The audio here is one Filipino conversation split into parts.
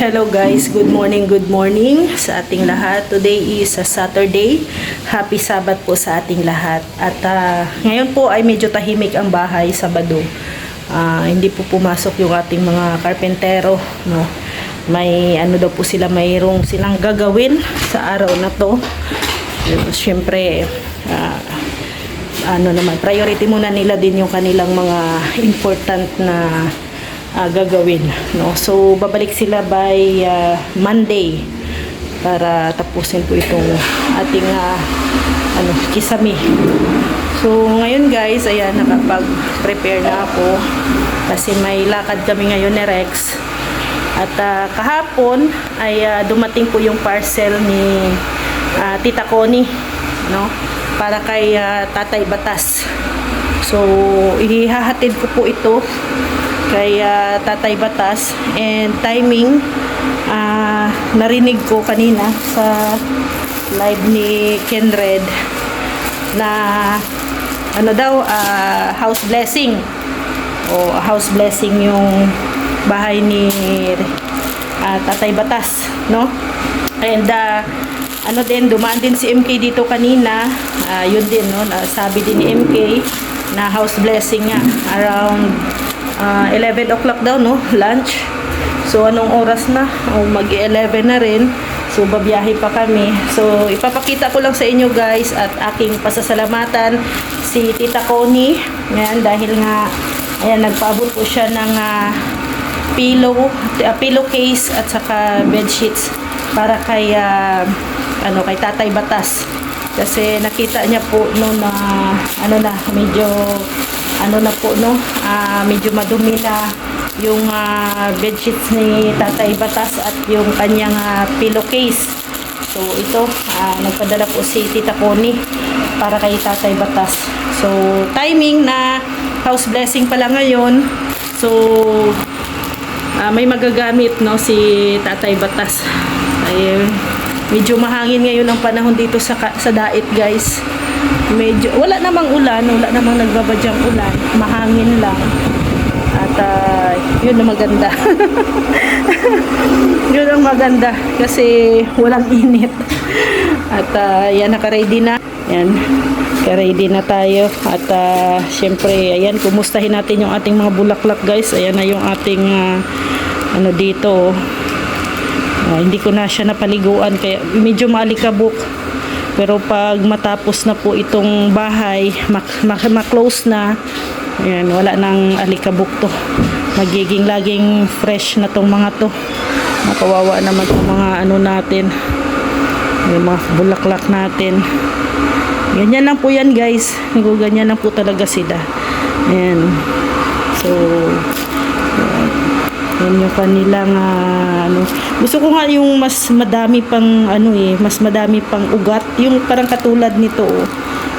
Hello guys, good morning sa ating lahat. Today is a Saturday. Happy Sabbath po sa ating lahat. At ngayon po ay medyo tahimik ang bahay, Sabado. Hindi po pumasok yung ating mga karpentero, no. May ano daw po sila, mayroong silang gagawin sa araw na to. Siyempre, priority muna nila din yung kanilang mga important na gagawin, no? So babalik sila by Monday para tapusin po itong ating kisame. So ngayon guys, ayan, nakapag-prepare na ako kasi may lakad kami ngayon ni Rex. At kahapon ay dumating po yung parcel ni Tita Connie, no? Para kay Tatay Batas. So ihahatid ko po ito kay Tatay Batas, and timing narinig ko kanina sa live ni Kenred na house blessing yung bahay ni Tatay Batas, no? And dumaan din si MK dito kanina, yun din, no? Sabi din ni MK na house blessing nga around 11 o'clock daw, no? Lunch. So anong oras na? Mag-11 na rin. So babiyahe pa kami. So ipapakita ko lang sa inyo guys at aking pasasalamatan si Tita Connie. Yan, dahil nga ayan, nagpaabot po siya ng pillowcase at saka bed sheets para kay kay Tatay Batas. Kasi nakita niya po na medyo madumi na yung bedsheets ni Tatay Batas at yung kanyang pillowcase. So ito, nagpadala po si Tita Connie para kay Tatay Batas. So timing na house blessing pala ngayon. So may magagamit, no, si Tatay Batas. Ayun. Medyo mahangin ngayon ang panahon dito sa Dait guys. Medyo wala namang ulan, wala namang nagbabadyang ulan, mahangin lang. At yun ang maganda. Yun ang maganda kasi walang init. At yan, naka-ready na. Yan, naka-ready na tayo. At syempre, ayan, kumustahin natin yung ating mga bulaklak guys. Ayan na yung ating dito. Hindi ko na siya napaliguan kaya medyo maalikabok. Pero pag matapos na po itong bahay, ma-close na, ayan, wala nang alikabok to. Magiging laging fresh na tong mga to. Makawawa naman itong mga natin, yung mga bulaklak natin. Ganyan lang po yan guys. Ganyan lang po talaga sila. Ayan. So yan yung kanilang gusto ko nga yung mas madami pang mas madami pang ugat, yung parang katulad nito,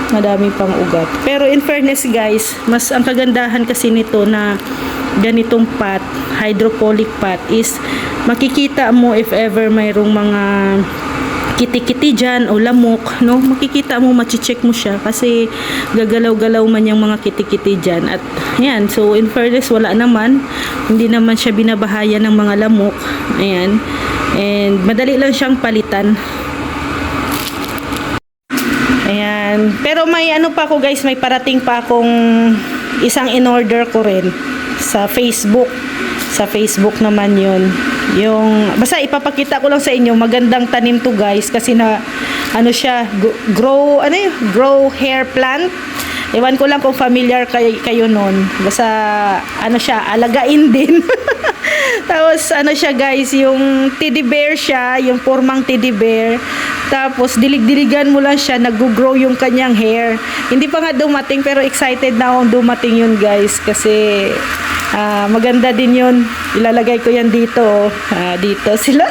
madami pang ugat. Pero in fairness guys, mas ang kagandahan kasi nito na ganitong pot, hydroponic pot, is makikita mo if ever mayroong mga kiti-kiti dyan o lamok, no? Makikita mo, machi-check mo siya kasi gagalaw-galaw man yung mga kiti-kiti dyan. At yan, so in fairness, wala naman, hindi naman siya binabahayan ng mga lamok. Ayan, and madali lang siyang palitan. Ayan, pero may pa ako guys, may parating pa akong isang in-order ko rin sa Facebook. Sa Facebook naman yun. Basta ipapakita ko lang sa inyo, magandang tanim to guys kasi na siya, grow hair plant. Ewan ko lang kung familiar kayo nun. Basta siya, alagain din. Tapos siya guys, yung teddy bear siya, yung formang teddy bear. Tapos dilig-diligan mo lang siya, nag-grow yung kanyang hair. Hindi pa nga dumating pero excited na akong dumating yun guys kasi maganda din yun. Ilalagay ko yan dito. Dito sila.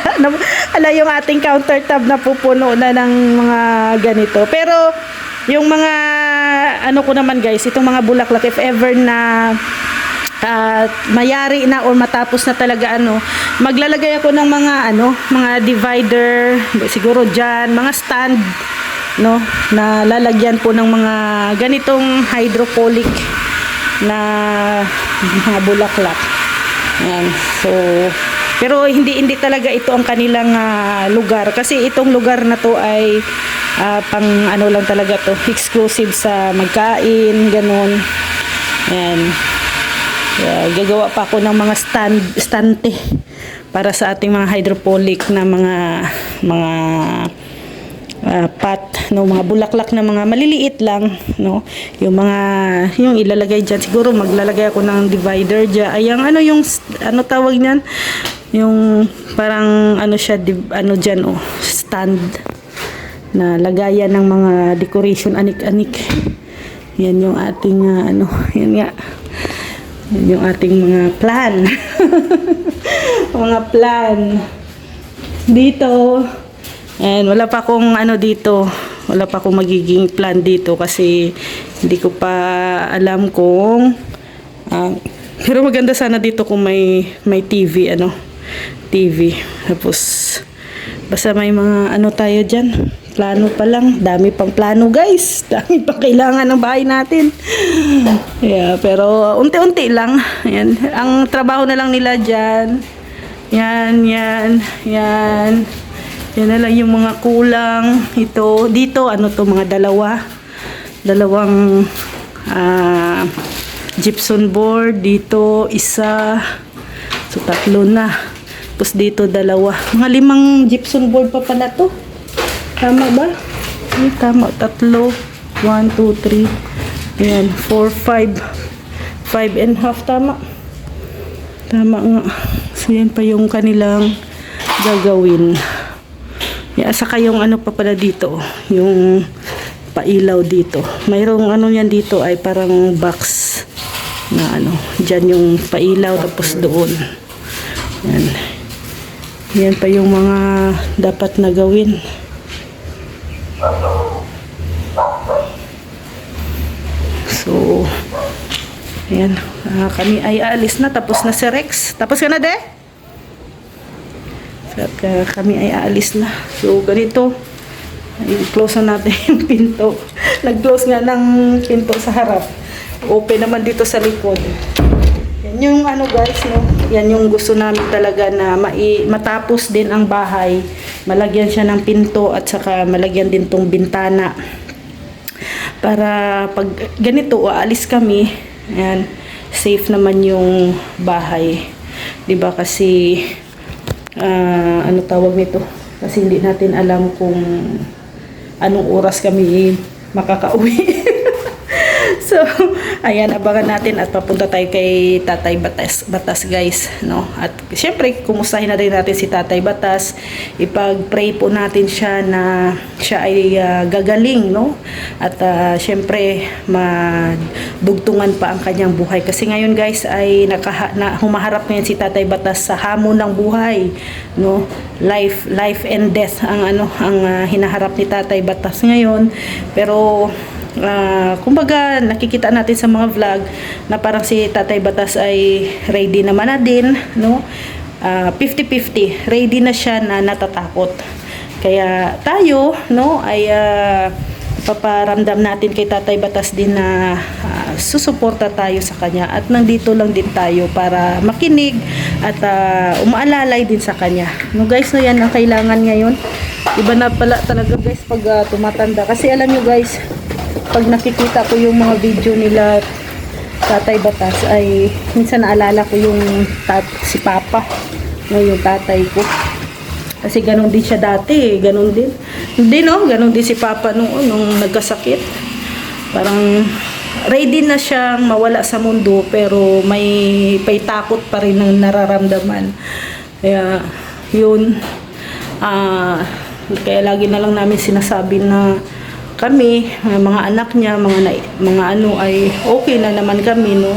Yung ating countertop na pupuno na ng mga ganito. Pero yung mga ko naman guys, itong mga bulaklak, if ever na mayari na or matapos na talaga maglalagay ako ng mga divider siguro dyan, mga stand, no, na lalagyan po ng mga ganitong hydroponic na mga bulaklak. Ayan. So Pero hindi talaga ito ang kanilang lugar kasi itong lugar na to ay pang ano lang talaga to, exclusive sa magkain, ganun. Ayan. Gagawa pa ako ng mga stante para sa ating mga hydroponic na mga pot, no, mga bulaklak na mga maliliit lang, no, yung ilalagay diyan. Siguro maglalagay ako ng divider diyan. Ay yung ano tawag niyan, yung parang ano siya, ano diyan, stand na lagayan ng mga decoration anik-anik. Yan yung ating yan nga. Yan yung ating mga plan. Mga plan dito. And wala pa akong dito. Wala pa akong magiging plan dito kasi hindi ko pa alam kung pero maganda sana dito kung may TV, TV. Tapos basta may mga tayo diyan. Plano pa lang, dami pang plano, guys. Dami pang kailangan ng bahay natin. Yeah, pero unti-unti lang. Ayan. Ang trabaho na lang nila diyan. Yan. Yan na lang yung mga kulang. Ito, dito, mga dalawang gypsum board. Dito, isa. So, 3 na. Tapos dito, 2. Mga 5 gypsum board pa pala to. Tama ba? Ay, tama. 3. 1, 2, 3. Ayan, 4, 5. 5.5, tama. Tama nga. So, yan pa yung kanilang gagawin. Yeah, saka yung pa pala dito, yung pailaw dito. Mayroong yan dito ay parang box na dyan yung pailaw, tapos doon. Yan. Yan pa yung mga dapat na gawin. So, ayan. Kami ay aalis na. Tapos na si Rex. Tapos ka na, de? At kami ay aalis na. So, ganito. I-close na natin yung pinto. Nag-close nga ng pinto sa harap. Open naman dito sa likod. Yan yung guys, no? Yan yung gusto namin talaga na matapos din ang bahay. Malagyan siya ng pinto at saka malagyan din tong bintana. Para pag ganito, aalis kami, ayan, safe naman yung bahay. 'Di ba kasi tawag nito? Kasi hindi natin alam kung anong oras kami makakauwi. So, ayan, abangan natin at papunta tayo kay Tatay Batas, guys, no? At syempre, kumustahin na rin natin si Tatay Batas. Ipag-pray po natin siya na siya ay gagaling, no? At syempre, madugtungan pa ang kanyang buhay. Kasi ngayon, guys, ay humaharap ngayon si Tatay Batas sa hamon ng buhay, no? Life and death ang hinaharap ni Tatay Batas ngayon. Pero kumbaga nakikita natin sa mga vlog na parang si Tatay Batas ay ready naman na din, no? 50-50, ready na siya na natatakot. Kaya tayo, no, ay paparamdam natin kay Tatay Batas din na susuporta tayo sa kanya at nandito lang din tayo para makinig at umaalalay din sa kanya, no, guys. No, yan ang kailangan ngayon. Iba na pala talaga, guys, pag tumatanda. Kasi alam nyo, guys, pag nakikita ko yung mga video nila Tatay Batas ay minsan naalala ko yung si Papa, no, yung tatay ko. Kasi ganun din siya dati, ganun din. Hindi, no, ganun din si Papa nung nagkasakit. Parang ready na siyang mawala sa mundo pero may takot pa rin ang nararamdaman. Kaya yun, kaya lagi na lang namin sinasabi na kami, mga anak niya, mga ay okay na naman kami, no?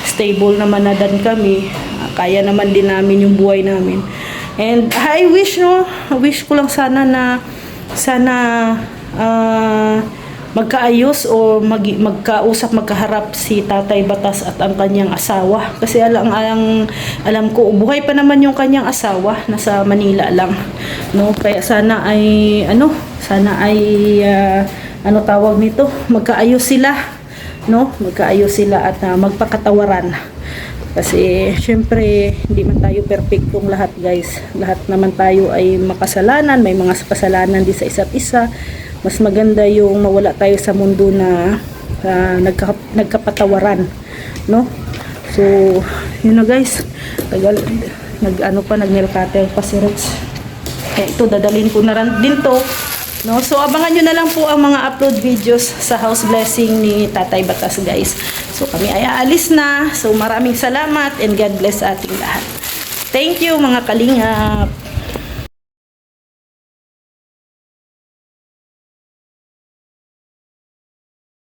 Stable naman na din kami. Kaya naman din namin yung buhay namin. And I wish ko lang sana na magkaayos o magkausap, magkaharap si Tatay Batas at ang kanyang asawa. Kasi alam ko, buhay pa naman yung kanyang asawa, nasa Manila lang, no? Kaya sana ay tawag nito, magkaayos sila, no? Magkaayos sila at magpakatawaran. Kasi syempre hindi man tayo perfectong lahat guys. Lahat naman tayo ay makasalanan, may mga kasalanan din sa isa't isa. Mas maganda yung mawala tayo sa mundo na nagkapatawaran, no? So yun na guys, nag-nail cutter pa si Rex. Kaya ito dadalhin ko na rin din to, no? So abangan nyo na lang po ang mga upload videos sa house blessing ni Tatay Batas guys. So kami ay aalis na. So maraming salamat and God bless ating lahat. Thank you mga kalingap.